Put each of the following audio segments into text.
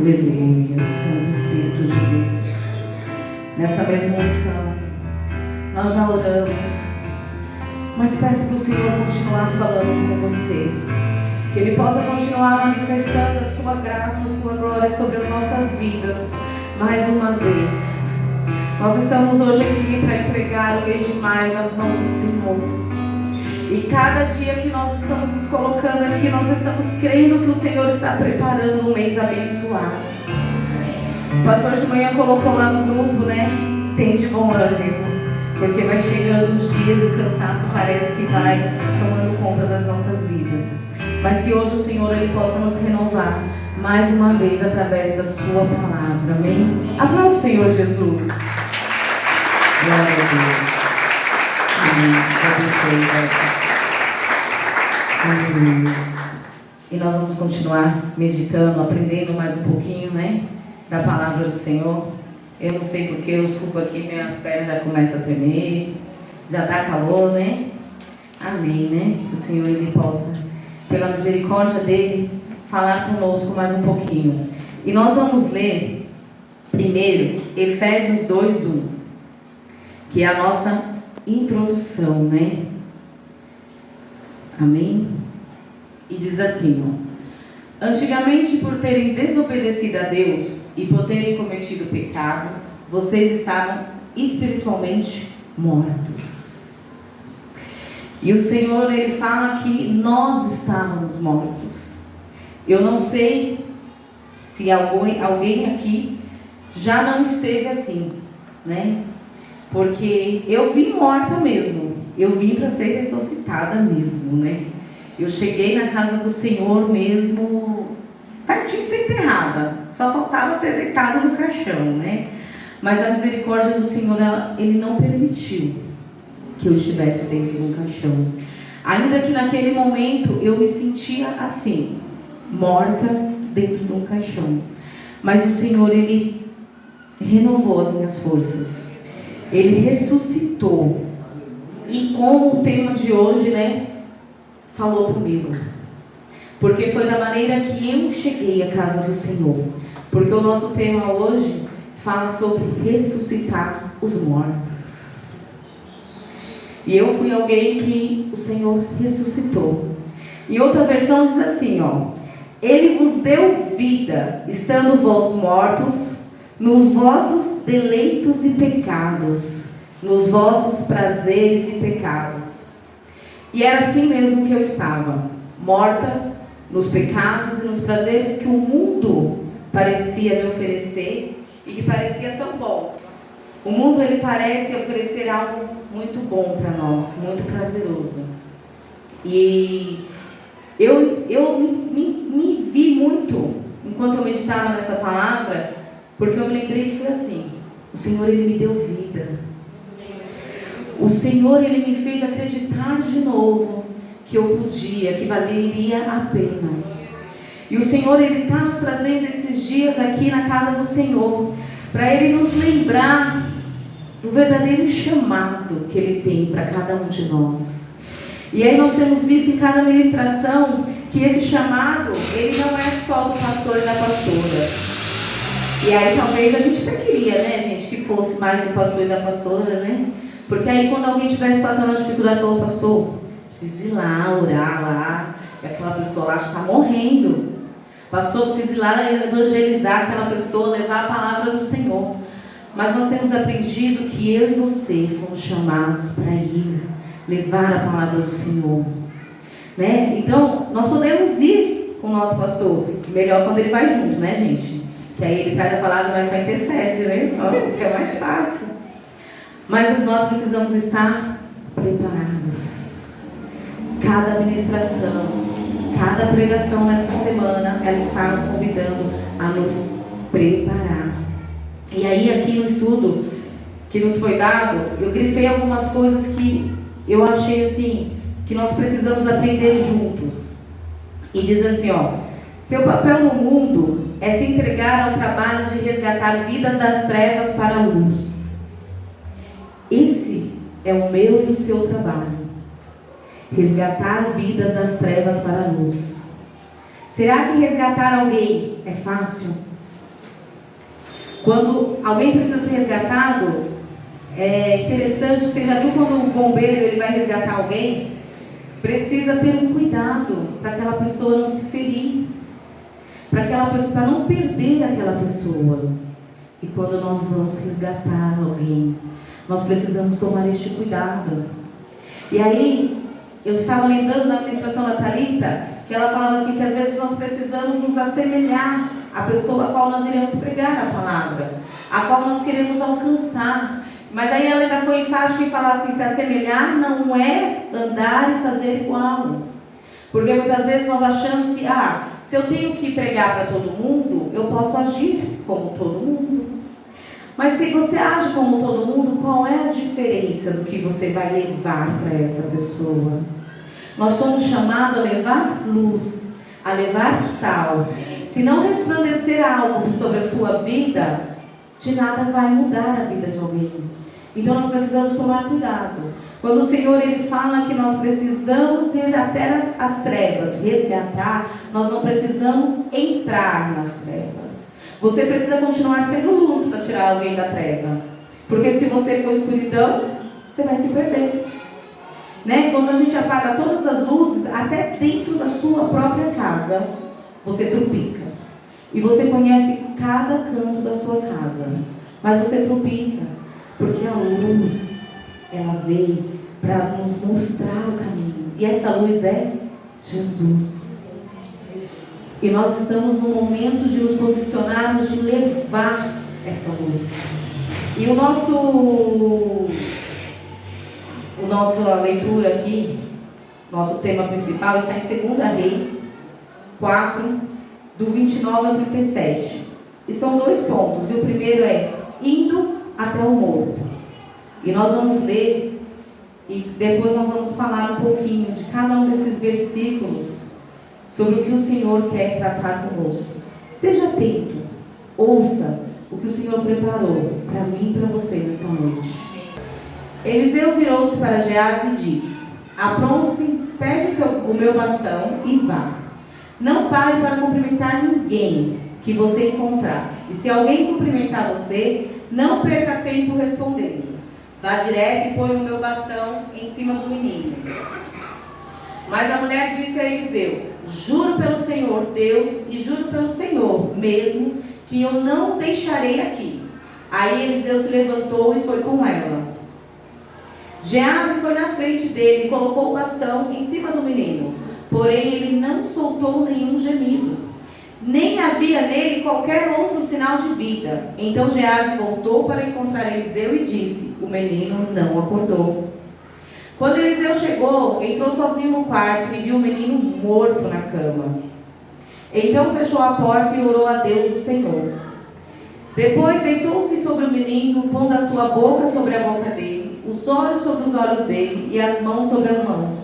Aleluia, Santo Espírito de Deus. Nesta mesma unção, nós já oramos, mas peço para o Senhor continuar falando com você, que Ele possa continuar manifestando a sua graça, a sua glória sobre as nossas vidas, mais uma vez. Nós estamos hoje aqui para entregar o mês de maio nas mãos do Senhor. E cada dia que nós estamos nos colocando aqui, nós estamos crendo que o Senhor está preparando um mês abençoado. O pastor de manhã colocou lá no grupo, né? Tem de bom ânimo, porque vai chegando os dias e o cansaço parece que vai tomando conta das nossas vidas. Mas que hoje o Senhor Ele possa nos renovar mais uma vez através da sua palavra. Amém? Aplauda o Senhor Jesus. Glória a Deus. E nós vamos continuar meditando, aprendendo mais um pouquinho, né, da palavra do Senhor. Eu não sei porque eu subo aqui, minhas pernas já começam a tremer, já está calor, né? Amém, né? Que o Senhor Ele possa, pela misericórdia dele, falar conosco mais um pouquinho. E nós vamos ler primeiro Efésios 2:1, que é a nossa introdução, né? Amém? E diz assim, ó: antigamente, por terem desobedecido a Deus e por terem cometido pecados, vocês estavam espiritualmente mortos. E o Senhor, Ele fala que nós estávamos mortos. Eu não sei se alguém aqui já não esteve assim, né? Porque eu vim morta mesmo. Eu vim para ser ressuscitada mesmo, né? Eu cheguei na casa do Senhor mesmo, parti sem enterrada. Só faltava ter deitado no caixão, né? Mas a misericórdia do Senhor, Ele não permitiu que eu estivesse dentro de um caixão. Ainda que naquele momento eu me sentia assim, morta dentro de um caixão. Mas o Senhor, Ele renovou as minhas forças. Ele ressuscitou. E como o tema de hoje, né, falou comigo. Porque foi da maneira que eu cheguei à casa do Senhor. Porque o nosso tema hoje fala sobre ressuscitar os mortos. E eu fui alguém que o Senhor ressuscitou. E outra versão diz assim, ó: Ele vos deu vida, estando vós mortos nos vossos deleitos e pecados, nos vossos prazeres e pecados. E era assim mesmo que eu estava, morta nos pecados e nos prazeres que o mundo parecia me oferecer e que parecia tão bom. O mundo, ele parece oferecer algo muito bom para nós, muito prazeroso. E eu me vi muito, enquanto eu meditava nessa palavra, porque eu me lembrei que foi assim: o Senhor, Ele me deu vida. O Senhor, Ele me fez acreditar de novo que eu podia, que valeria a pena. E o Senhor, Ele está nos trazendo esses dias aqui na casa do Senhor, para Ele nos lembrar do verdadeiro chamado que Ele tem para cada um de nós. E aí nós temos visto em cada ministração que esse chamado, ele não é só do pastor e da pastora. E aí talvez a gente até queria, né, gente, que fosse mais do pastor e da pastora, né? Porque aí quando alguém estivesse passando a dificuldade, falou: pastor, precisa ir lá, orar lá, e aquela pessoa lá está morrendo. Pastor, precisa ir lá evangelizar aquela pessoa, levar a palavra do Senhor. Mas nós temos aprendido que eu e você fomos chamados para ir levar a palavra do Senhor, né? Então, nós podemos ir com o nosso pastor, melhor quando ele vai junto, né, gente? Que aí ele traz a palavra, mas só intercede, né? Que é mais fácil. Mas nós precisamos estar preparados. Cada ministração, cada pregação nesta semana, ela está nos convidando a nos preparar. E aí, aqui no estudo que nos foi dado, eu grifei algumas coisas que eu achei assim, que nós precisamos aprender juntos. E diz assim, ó: seu papel no mundo é se entregar ao trabalho de resgatar vidas das trevas para a luz. Esse é o meu e o seu trabalho. Resgatar vidas das trevas para a luz. Será que resgatar alguém é fácil? Quando alguém precisa ser resgatado, é interessante, você já viu quando o bombeiro ele vai resgatar alguém? Precisa ter um cuidado para aquela pessoa não se ferir, para não perder aquela pessoa. E quando nós vamos resgatar alguém, nós precisamos tomar este cuidado. E aí, eu estava lembrando na ministração da Thalita, que ela falava assim, que às vezes nós precisamos nos assemelhar à pessoa a qual nós iremos pregar a palavra, a qual nós queremos alcançar. Mas aí ela ainda foi enfática em falar assim, se assemelhar não é andar e fazer igual. Porque muitas vezes nós achamos que, se eu tenho que pregar para todo mundo, eu posso agir como todo mundo. Mas se você age como todo mundo, qual é a diferença do que você vai levar para essa pessoa? Nós somos chamados a levar luz, a levar sal. Se não resplandecer algo sobre a sua vida, de nada vai mudar a vida de alguém. Então nós precisamos tomar cuidado. Quando o Senhor ele fala que nós precisamos ir até as trevas, resgatar, nós não precisamos entrar nas trevas. Você precisa continuar sendo luz para tirar alguém da treva. Porque se você for escuridão, você vai se perder. Né? Quando a gente apaga todas as luzes, até dentro da sua própria casa, você trupica. E você conhece cada canto da sua casa. Mas você trupica. Porque a luz, ela veio para nos mostrar o caminho. E essa luz é Jesus. E nós estamos no momento de nos posicionarmos, de levar essa luz. E nossa leitura aqui, nosso tema principal está em 2 Reis 4, do 29 ao 37. E são 2 pontos. E o primeiro é indo até o morto. E nós vamos ler e depois nós vamos falar um pouquinho de cada um desses versículos sobre o que o Senhor quer tratar conosco. Esteja atento, ouça o que o Senhor preparou para mim e para você nesta noite. Eliseu virou-se para Geazi e disse: apronte-se, pegue o meu bastão e vá. Não pare para cumprimentar ninguém que você encontrar. E se alguém cumprimentar você, não perca tempo respondendo. Vá direto e põe o meu bastão em cima do menino. Mas a mulher disse a Eliseu: juro pelo Senhor Deus e juro pelo Senhor mesmo que eu não o deixarei aqui. Aí Eliseu se levantou e foi com ela. Geazi foi na frente dele e colocou o bastão em cima do menino. Porém ele não soltou nenhum gemido, nem havia nele qualquer outro sinal de vida. Então Geazi voltou para encontrar Eliseu e disse: o menino não acordou. Quando Eliseu chegou, entrou sozinho no quarto e viu o menino morto na cama. Então fechou a porta e orou a Deus o Senhor. Depois deitou-se sobre o menino, pondo a sua boca sobre a boca dele, os olhos sobre os olhos dele e as mãos sobre as mãos.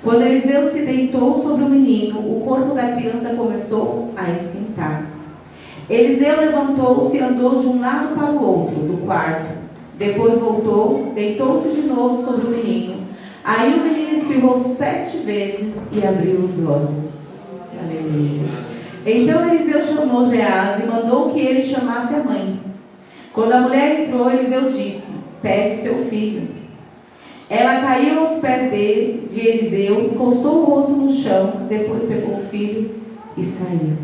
Quando Eliseu se deitou sobre o menino, o corpo da criança começou a esquentar. Eliseu levantou-se e andou de um lado para o outro do quarto. Depois voltou, deitou-se de novo sobre o menino. Aí o menino espirrou 7 vezes e abriu os olhos. Aleluia. Então Eliseu chamou Geazi e mandou que ele chamasse a mãe. Quando a mulher entrou, Eliseu disse: pegue o seu filho. Ela caiu aos pés de Eliseu, encostou o rosto no chão, depois pegou o filho e saiu.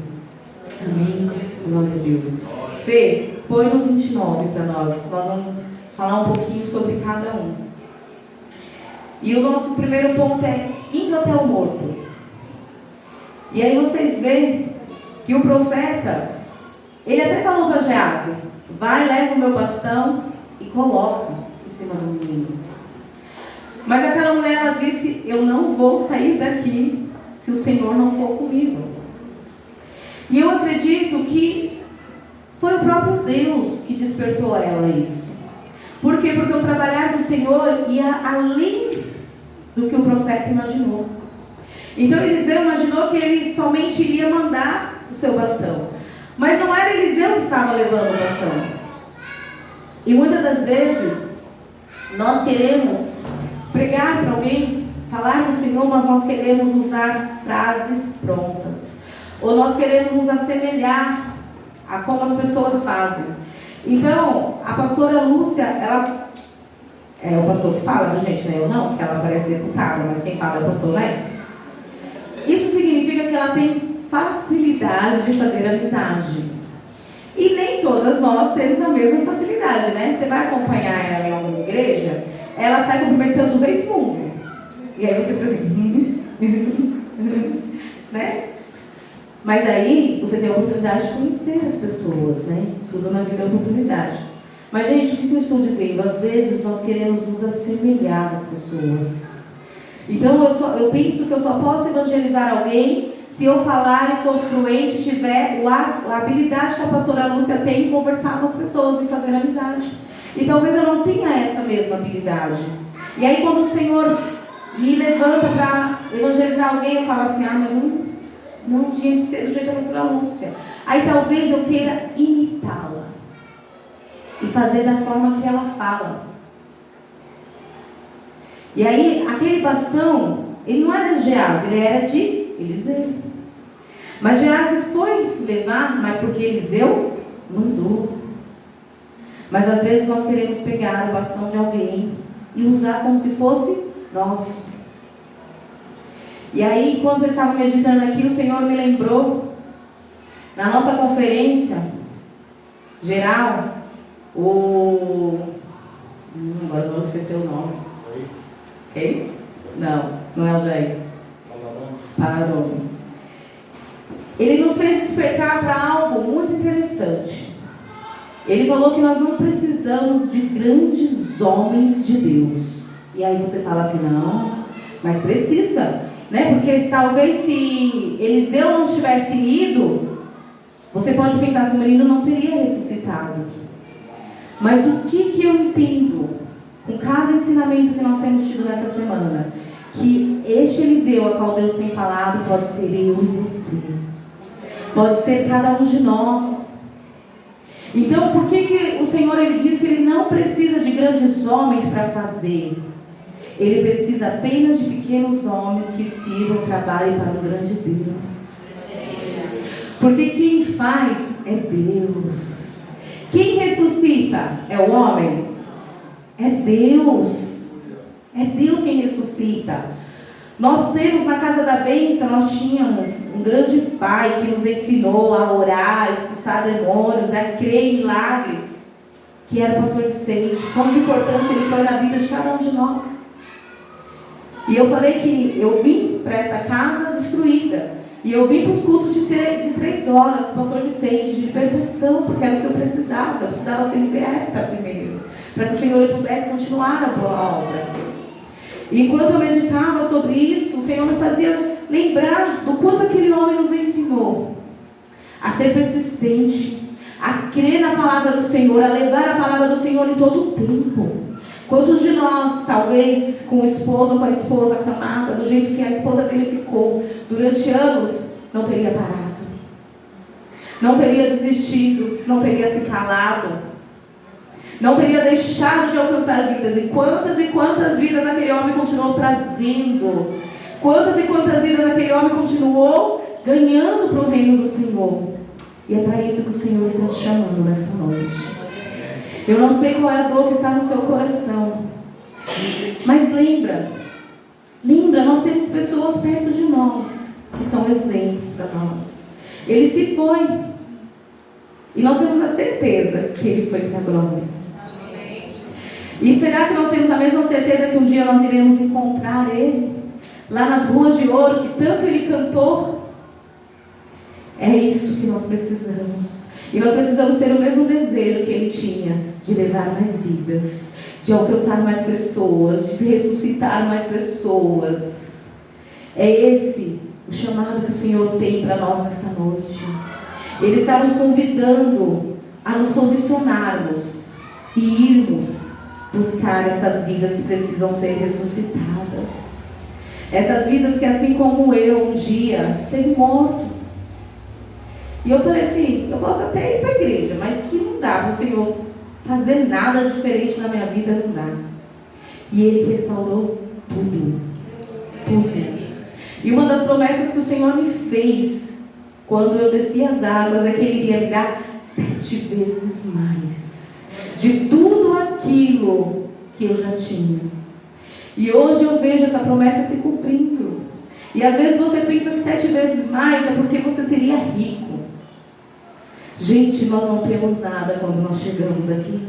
Amém? Glória a Deus. Fê, põe no 29 para nós. Nós vamos falar um pouquinho sobre cada um. E o nosso primeiro ponto é indo até o morto. E aí vocês veem que o profeta, ele até falou para Geazi: vai, leva o meu bastão e coloca em cima do menino. Mas aquela mulher, ela disse: eu não vou sair daqui se o Senhor não for comigo. E eu acredito que foi o próprio Deus que despertou a ela isso. Por quê? Porque o trabalhar do Senhor ia além do que o profeta imaginou. Então Eliseu imaginou que ele somente iria mandar o seu bastão. Mas não era Eliseu que estava levando o bastão. E muitas das vezes nós queremos pregar para alguém, falar do Senhor, mas nós queremos usar frases prontas. Ou nós queremos nos assemelhar a como as pessoas fazem. Então, a pastora Lúcia, ela... É o pastor que fala, viu, gente? Não é eu não, porque ela parece deputada, mas quem fala é o pastor Neto. Isso significa que ela tem facilidade de fazer amizade. E nem todas nós temos a mesma facilidade, né? Você vai acompanhar ela em alguma igreja, ela sai cumprimentando 200 mundos. E aí você fica assim... né? Mas aí você tem a oportunidade de conhecer as pessoas, né? Tudo na vida é oportunidade. Mas, gente, o que eu estou dizendo? Às vezes nós queremos nos assemelhar às pessoas. Então eu penso que eu só posso evangelizar alguém se eu falar e for fluente, tiver a habilidade que a pastora Lúcia tem em conversar com as pessoas e fazer amizade. E talvez eu não tenha essa mesma habilidade. E aí quando o Senhor me levanta para evangelizar alguém, eu falo assim, mas eu não tinha de ser do jeito da pastora Lúcia. Aí talvez eu queira imitá-la e fazer da forma que ela fala. E aí, aquele bastão, ele não era de Geazi, ele era de Eliseu. Mas Geazi foi levar, mas porque Eliseu mandou. Mas às vezes nós queremos pegar o bastão de alguém e usar como se fosse nosso. E aí, quando eu estava meditando aqui, o Senhor me lembrou, na nossa conferência geral, agora eu vou esquecer o nome. Quem? Não é o Jair. Pararone. Ele nos fez despertar para algo muito interessante. Ele falou que nós não precisamos de grandes homens de Deus. E aí você fala assim, não, mas precisa, né? Porque talvez se Eliseu não tivesse ido, você pode pensar assim, o menino não teria ressuscitado. Mas o que eu entendo com cada ensinamento que nós temos tido nessa semana? Que este Eliseu a qual Deus tem falado pode ser eu e você. Pode ser cada um de nós. Então, por que o Senhor ele diz que Ele não precisa de grandes homens para fazer? Ele precisa apenas de pequenos homens que sirvam e trabalhem para o grande Deus. Porque quem faz é Deus. Quem ressuscita é o homem? É Deus. É Deus quem ressuscita. Nós temos na Casa da Bênção, nós tínhamos um grande pai que nos ensinou a orar, a expulsar demônios, a crer em milagres, que era o pastor Vicente. Quão importante ele foi na vida de cada um de nós. E eu falei que eu vim para esta casa destruída. E eu vim para os cultos de 3 horas, do pastor Vicente, de libertação, porque era o que eu precisava. Eu precisava ser liberta primeiro, para que o Senhor pudesse continuar a boa obra. E enquanto eu meditava sobre isso, o Senhor me fazia lembrar do quanto aquele homem nos ensinou a ser persistente, a crer na palavra do Senhor, a levar a palavra do Senhor em todo o tempo. Quantos de nós, talvez com o esposo ou com a esposa acamada, do jeito que a esposa dele ficou durante anos, não teria parado, não teria desistido, não teria se calado, não teria deixado de alcançar vidas? E quantas vidas aquele homem continuou trazendo? Quantas e quantas vidas aquele homem continuou ganhando para o reino do Senhor? E é para isso que o Senhor está te chamando nessa noite. Eu não sei qual é a dor que está no seu coração, mas lembra, nós temos pessoas perto de nós que são exemplos para nós. Ele se foi e nós temos a certeza que ele foi para a glória. E será que nós temos a mesma certeza que um dia nós iremos encontrar ele lá nas ruas de ouro que tanto ele cantou? É isso que nós precisamos. E nós precisamos ter o mesmo desejo que ele tinha, de levar mais vidas, de alcançar mais pessoas, de ressuscitar mais pessoas. É esse o chamado que o Senhor tem para nós nesta noite. Ele está nos convidando a nos posicionarmos e irmos buscar essas vidas que precisam ser ressuscitadas. Essas vidas que, assim como eu, um dia teve morto. E eu falei assim, eu posso até ir para a igreja, mas que não dá para o Senhor fazer nada diferente na minha vida, não dá. E Ele restaurou tudo. Tudo. E uma das promessas que o Senhor me fez, quando eu desci as águas, é que Ele iria me dar 7 vezes mais. de tudo aquilo que eu já tinha. E hoje eu vejo essa promessa se cumprindo. E às vezes você pensa que 7 vezes mais é porque você seria rico. Gente, nós não temos nada quando nós chegamos aqui.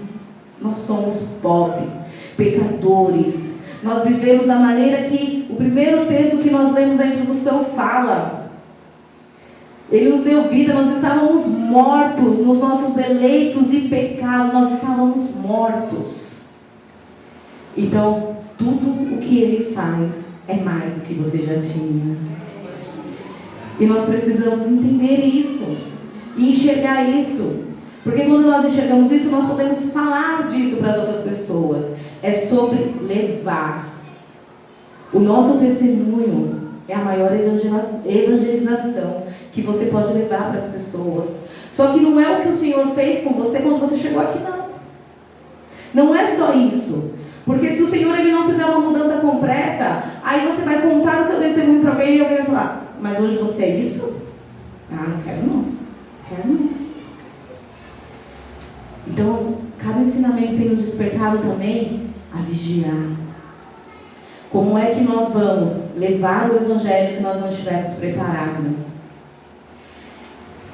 Nós somos pobres, pecadores. Nós vivemos da maneira que o primeiro texto que nós lemos na introdução fala. Ele nos deu vida, nós estávamos mortos nos nossos deleitos e pecados, nós estávamos mortos. Então, tudo o que Ele faz é mais do que você já tinha. E nós precisamos entender isso, e enxergar isso. Porque quando nós enxergamos isso, nós podemos falar disso para as outras pessoas. É sobre levar. O nosso testemunho é a maior evangelização que você pode levar para as pessoas. Só que não é o que o Senhor fez com você quando você chegou aqui, não. Não é só isso. Porque se o Senhor ele não fizer uma mudança completa, aí você vai contar o seu testemunho para alguém e alguém vai falar: mas hoje você é isso? Ah, não quero não. Quero não. Então, cada ensinamento tem nos despertado também a vigiar. Como é que nós vamos levar o Evangelho se nós não estivermos preparados?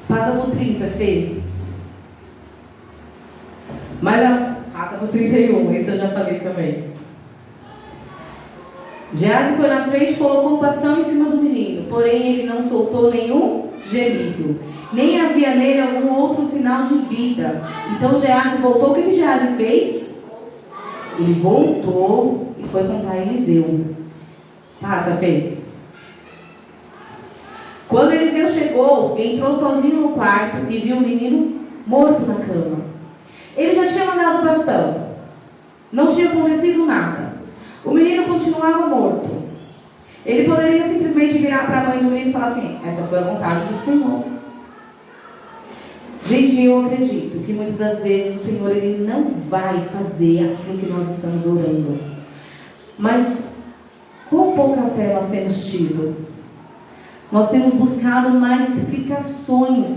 Passa por 30, Fê. Passa por 31, isso eu já falei também. Geazi foi na frente e colocou o bastão em cima do menino, porém ele não soltou nenhum gemido, nem havia nele algum outro sinal de vida. Então Geazi voltou. O que Geazi fez? Ele voltou e foi contar a Eliseu. Passa, Fê. Quando Eliseu chegou, entrou sozinho no quarto e viu o menino morto na cama. Ele já tinha mandado o bastão. Não tinha acontecido nada. O menino continuava morto. Ele poderia simplesmente virar para a mãe do menino e falar assim: essa foi a vontade do Senhor. Gente, eu acredito que muitas das vezes o Senhor ele não vai fazer aquilo que nós estamos orando. Mas quão pouca fé nós temos tido? Nós temos buscado mais explicações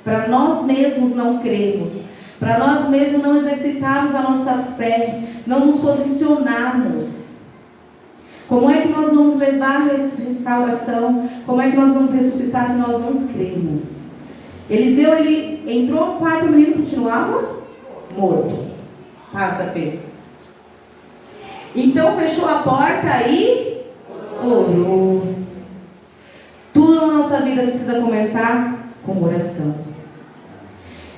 para nós mesmos não crermos, para nós mesmos não exercitarmos a nossa fé, não nos posicionarmos. Como é que nós vamos levar a restauração? Como é que nós vamos ressuscitar se nós não crermos? Eliseu, ele entrou no quarto e o menino continuava morto. Passa, Pedro. Então fechou a porta e orou. Tudo na nossa vida precisa começar com oração.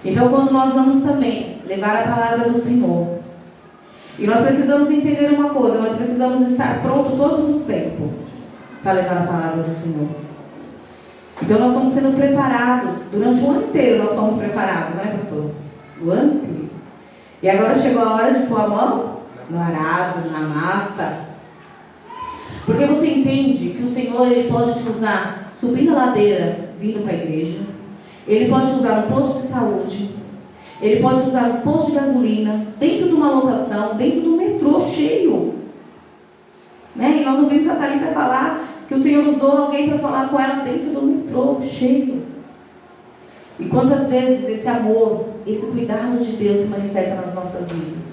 Então, quando nós vamos também levar a palavra do Senhor, e nós precisamos entender uma coisa: nós precisamos estar prontos todos os tempos para levar a palavra do Senhor. Então, nós estamos sendo preparados. Durante o ano inteiro nós fomos preparados, não é, pastor? O ano inteiro. E agora chegou a hora de pôr a mão no arado, na massa. Porque você entende que o Senhor ele pode te usar subindo a ladeira, vindo para a igreja. Ele pode usar no posto de saúde. Ele pode usar no posto de gasolina, dentro de uma lotação, dentro do metrô cheio. Né? E nós ouvimos a Thalita falar que o Senhor usou alguém para falar com ela dentro do metrô cheio. E quantas vezes esse amor, esse cuidado de Deus se manifesta nas nossas vidas.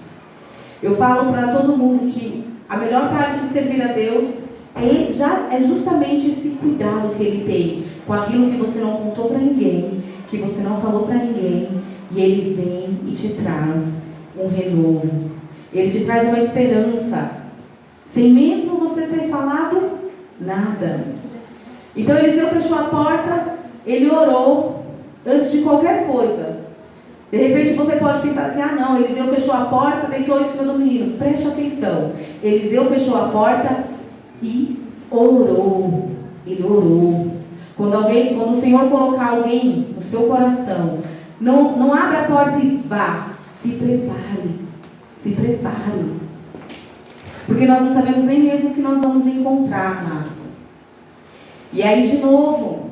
Eu falo para todo mundo que a melhor parte de servir a Deus é justamente esse cuidado que Ele tem com aquilo que você não contou para ninguém, que você não falou para ninguém, e Ele vem e te traz um renovo. Ele te traz uma esperança, sem mesmo você ter falado nada. Então Eliseu fechou a porta, ele orou antes de qualquer coisa. De repente você pode pensar assim: ah não, Eliseu fechou a porta, deitou em cima do menino. Preste atenção, Eliseu fechou a porta e orou. Ele orou. Quando o Senhor colocar alguém no seu coração, não abra a porta e vá. Se prepare. Se prepare. Porque nós não sabemos nem mesmo o que nós vamos encontrar lá. E aí de novo,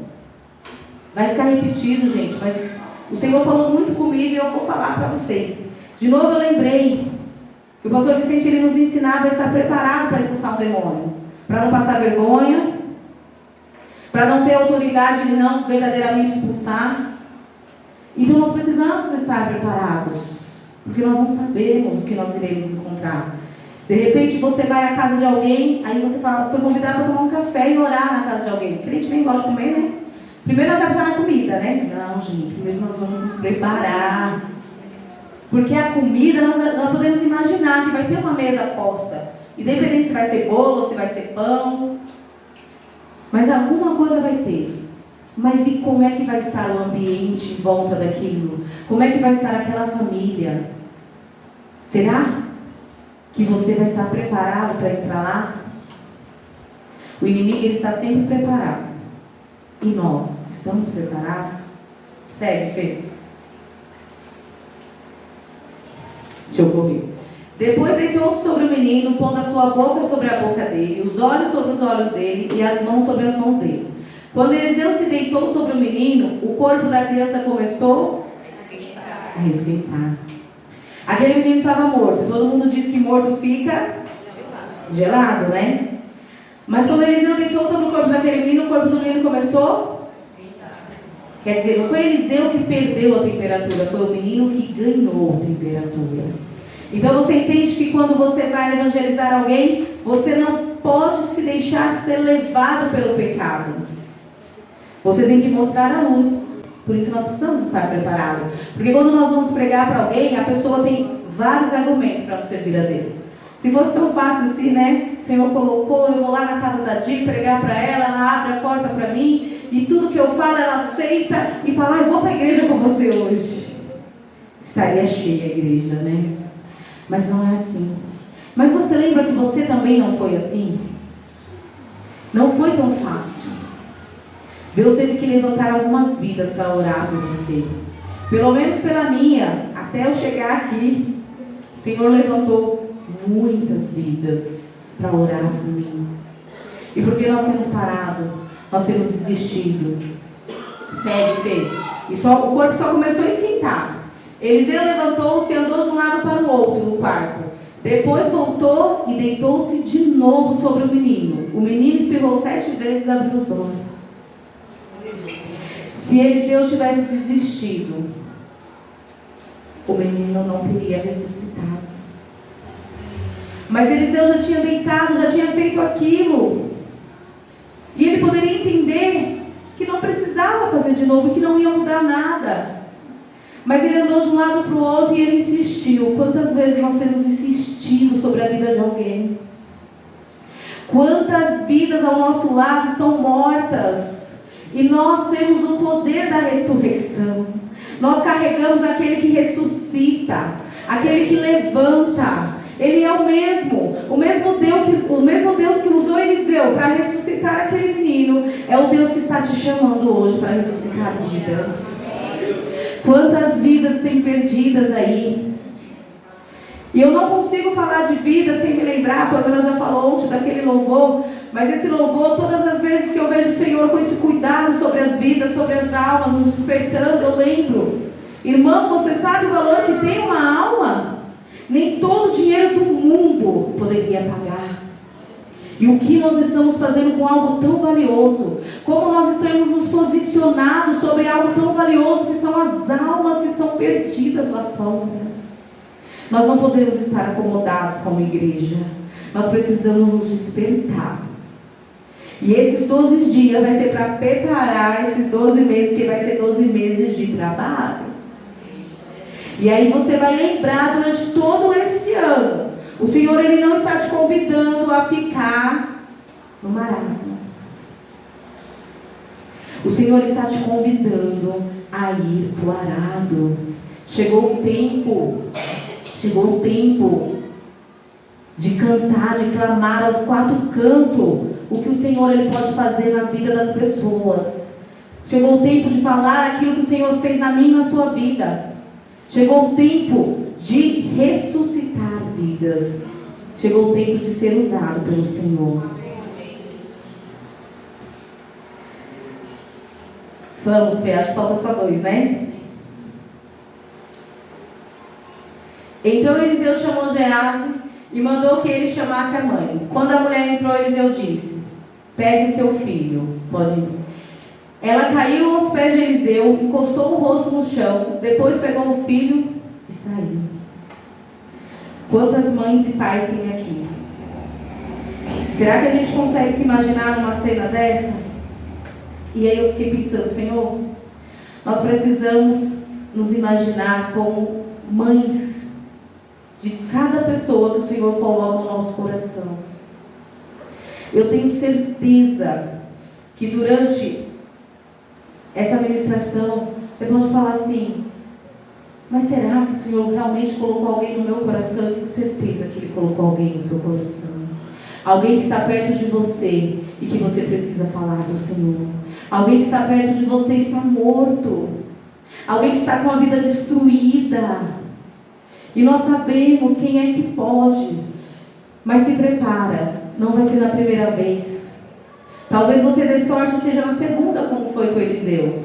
vai ficar repetido, gente, mas o Senhor falou muito comigo e eu vou falar para vocês. De novo eu lembrei que o pastor Vicente ele nos ensinava a estar preparado para expulsar um demônio, para não passar vergonha, para não ter autoridade de não verdadeiramente expulsar. Então nós precisamos estar preparados Porque nós não sabemos o que nós iremos encontrar. De repente você vai à casa de alguém, aí você fala, foi convidado para tomar um café e orar na casa de alguém. O crente nem gosta de comer, né? Primeiro nós vamos pensar na comida, né? Não, gente, primeiro nós vamos nos preparar. Porque a comida, nós podemos imaginar que vai ter uma mesa posta. Independente se vai ser bolo, se vai ser pão. Mas alguma coisa vai ter. Mas e como é que vai estar o ambiente em volta daquilo? Como é que vai estar aquela família? Será que você vai estar preparado para entrar lá? O inimigo, ele está sempre preparado. E nós estamos preparados? Segue, Fê. Deixa eu correr. Depois deitou-se sobre o menino, pondo a sua boca sobre a boca dele, os olhos sobre os olhos dele e as mãos sobre as mãos dele. Quando Eliseu se deitou sobre o menino, o corpo da criança começou a esquentar. Aquele menino estava morto. Todo mundo diz que morto fica gelado, né? Mas quando Eliseu deitou sobre o corpo daquele menino, o corpo do menino começou a esquentar. Quer dizer, não foi Eliseu que perdeu a temperatura, foi o menino que ganhou a temperatura. Então você entende que quando você vai evangelizar alguém, você não pode se deixar ser levado pelo pecado. Você tem que mostrar a luz. Por isso nós precisamos estar preparados. Porque quando nós vamos pregar para alguém, a pessoa tem vários argumentos para nos servir a Deus. Se fosse tão fácil assim, né? O Senhor colocou, eu vou lá na casa da Di pregar para ela abre a porta para mim, e tudo que eu falo ela aceita e fala, eu vou para a igreja com você hoje. Estaria cheia a igreja, né? Mas não é assim. Mas você lembra que você também não foi assim? Não foi tão fácil. Deus teve que levantar algumas vidas para orar por você. Pelo menos pela minha, até eu chegar aqui, o Senhor levantou muitas vidas para orar por mim. E porque nós temos parado, nós temos desistido. Segue, Fê. E o corpo só começou a esquentar. Eliseu levantou-se e andou de um lado para o outro no quarto. Depois voltou e deitou-se de novo sobre o menino. O menino espirrou 7 vezes e abriu os olhos. Se Eliseu tivesse desistido, o menino não teria ressuscitado. Mas Eliseu já tinha deitado, já tinha feito aquilo. E ele poderia entender que não precisava fazer de novo, que não ia mudar nada. Mas ele andou de um lado para o outro e ele insistiu. Quantas vezes nós temos insistido sobre a vida de alguém? Quantas vidas ao nosso lado estão mortas? E nós temos o poder da ressurreição. Nós carregamos aquele que ressuscita, aquele que levanta. Ele é o mesmo Deus que usou Eliseu para ressuscitar aquele menino, é o Deus que está te chamando hoje para ressuscitar vidas. Quantas vidas tem perdidas aí? E eu não consigo falar de vida sem me lembrar, a Pamela já falou ontem daquele louvor, mas esse louvor, todas as vezes que eu vejo o Senhor com esse cuidado sobre as vidas, sobre as almas, nos despertando, eu lembro. Irmão, você sabe o valor que tem uma alma? Nem todo o dinheiro do mundo poderia pagar. E o que nós estamos fazendo com algo tão valioso? Como nós estamos nos posicionando sobre algo tão valioso que são as almas que estão perdidas lá fora? Nós não podemos estar acomodados como igreja. Nós precisamos nos despertar. E esses 12 dias vai ser para preparar esses 12 meses, que vai ser 12 meses de trabalho. E aí você vai lembrar durante todo esse ano. O Senhor, Ele não está te convidando a ficar no marasmo. O Senhor está te convidando a ir para o arado. Chegou o tempo de cantar, de clamar aos 4 cantos o que o Senhor Ele pode fazer nas vidas das pessoas. Chegou o tempo de falar aquilo que o Senhor fez na minha e na sua vida. Chegou o tempo de ressuscitar vidas. Chegou o tempo de ser usado pelo Senhor. Vamos, Fê, acho que falta só 2, né? Então Eliseu chamou Geazi e mandou que ele chamasse a mãe. Quando a mulher entrou, Eliseu disse: pegue seu filho, pode ir. Ela caiu aos pés de Eliseu, encostou o rosto no chão, depois pegou o filho e saiu. Quantas mães e pais tem aqui? Será que a gente consegue se imaginar numa cena dessa? E aí eu fiquei pensando, Senhor, nós precisamos nos imaginar como mães de cada pessoa que o Senhor coloca no nosso coração. Eu tenho certeza que durante essa ministração, você pode falar assim, mas será que o Senhor realmente colocou alguém no meu coração? Eu tenho certeza que Ele colocou alguém no seu coração. Alguém que está perto de você e que você precisa falar do Senhor. Alguém que está perto de você e está morto. Alguém que está com a vida destruída. E nós sabemos quem é que pode. Mas se prepara, não vai ser na primeira vez. Talvez você dê sorte e seja na segunda, como foi com Eliseu.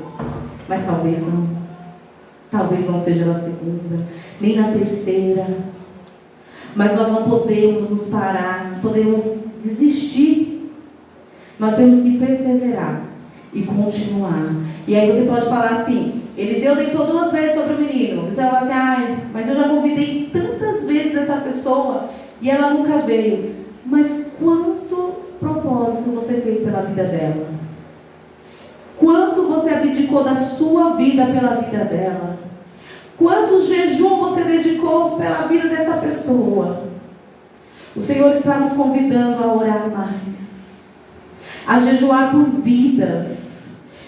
Mas talvez não. Talvez não seja na segunda, nem na terceira. Mas nós não podemos nos parar, não podemos desistir. Nós temos que perseverar e continuar. E aí você pode falar assim, Eliseu deitou 2 vezes sobre o menino. Você vai falar assim, ai, mas eu já convidei tantas vezes essa pessoa e ela nunca veio. Mas quanto propósito você fez pela vida dela? Quanto você abdicou da sua vida pela vida dela? Quanto jejum você dedicou pela vida dessa pessoa? O Senhor está nos convidando a orar mais, a jejuar por vidas.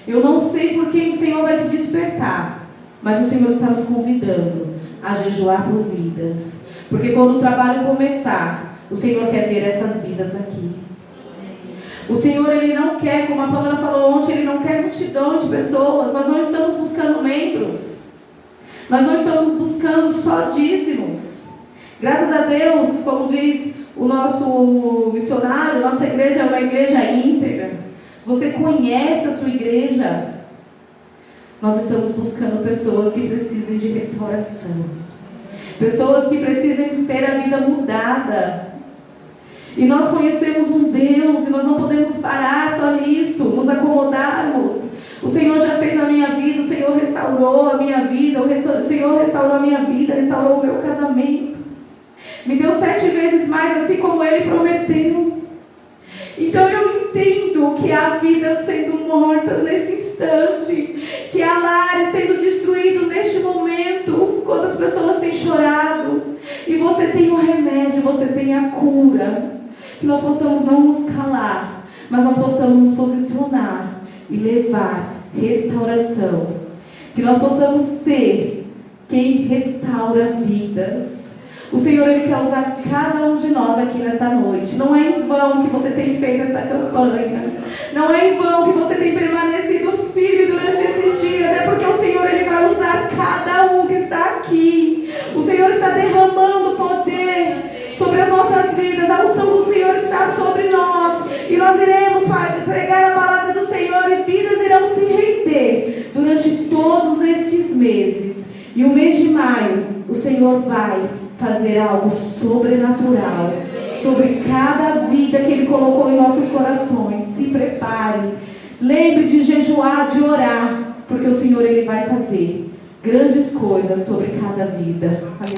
Eu não sei por quem o Senhor vai te despertar, mas o Senhor está nos convidando a jejuar por vidas. Porque quando o trabalho começar, o Senhor quer ver essas vidas aqui. O Senhor, Ele não quer, como a Pamela falou ontem, Ele não quer multidão de pessoas. Nós não estamos buscando membros. Nós não estamos buscando só dízimos. Graças a Deus, como diz o nosso missionário, nossa igreja é uma igreja íntegra. Você conhece a sua igreja. Nós estamos buscando pessoas que precisem de restauração. Pessoas que precisem ter a vida mudada. E nós conhecemos um Deus, e nós não podemos parar só nisso, nos acomodarmos. O Senhor já fez a minha vida, o Senhor restaurou a minha vida, o Senhor restaurou a minha vida, restaurou o meu casamento. Me deu 7 vezes mais, assim como Ele prometeu. Então eu entendo que há vidas sendo mortas nesse instante, que há lares sendo destruídos neste momento, quando as pessoas têm chorado, e você tem o remédio, você tem a cura. Que nós possamos não nos calar, mas nós possamos nos posicionar e levar restauração. Que nós possamos ser quem restaura vidas. O Senhor, Ele quer usar cada um de nós aqui nesta noite. Não é em vão que você tem feito essa campanha. Não é em vão que você tem permanecido firme durante esses dias. É porque o Senhor, Ele vai usar cada um que está aqui. O Senhor está derramando poder sobre as nossas vidas. A unção do Senhor está sobre nós. E nós iremos pregar a palavra do Senhor e vidas irão se render durante todos estes meses. E o mês de maio, o Senhor vai fazer algo sobrenatural sobre cada vida que Ele colocou em nossos corações. Se prepare. Lembre de jejuar, de orar, porque o Senhor, Ele vai fazer grandes coisas sobre cada vida. Aleluia.